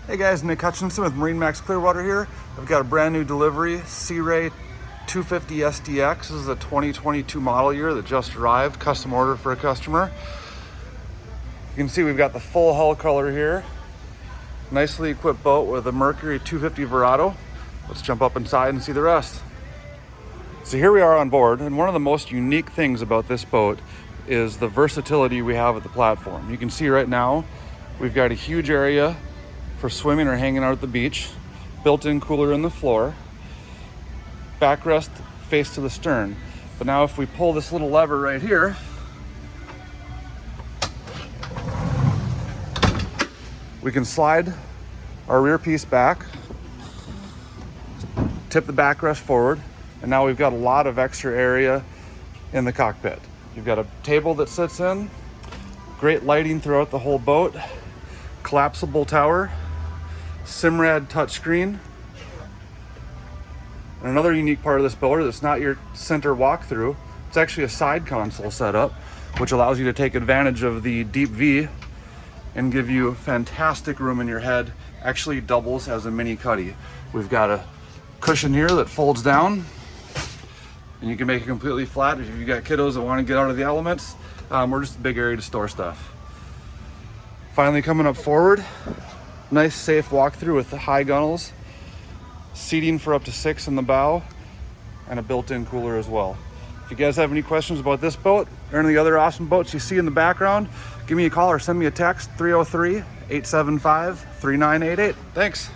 Hey guys, Nick Hutchinson with MarineMax Clearwater here. I've got a brand new delivery, Sea Ray 250 SDX. This is a 2022 model year that just arrived, custom order for a customer. You can see we've got the full hull color here. Nicely equipped boat with a Mercury 250 Verado. Let's jump up inside and see the rest. So here we are on board, and one of the most unique things about this boat is the versatility we have at the platform. You can see right now, we've got a huge area for swimming or hanging out at the beach, built-in cooler in the floor, backrest face to the stern. But now if we pull this little lever right here, we can slide our rear piece back, tip the backrest forward, and now we've got a lot of extra area in the cockpit. You've got a table that sits in, great lighting throughout the whole boat, collapsible tower, Simrad touchscreen. And another unique part of this boat that's not your center walkthrough, it's actually a side console setup, which allows you to take advantage of the deep V and give you fantastic room in your head. Actually doubles as a mini cuddy. We've got a cushion here that folds down, and you can make it completely flat if you've got kiddos that want to get out of the elements, or just a big area to store stuff. Finally coming up forward, nice safe walkthrough with the high gunnels, seating for up to 6 in the bow, and a built-in cooler as well. If you guys have any questions about this boat or any of the other awesome boats you see in the background, give me a call or send me a text, 303-875-3988. Thanks.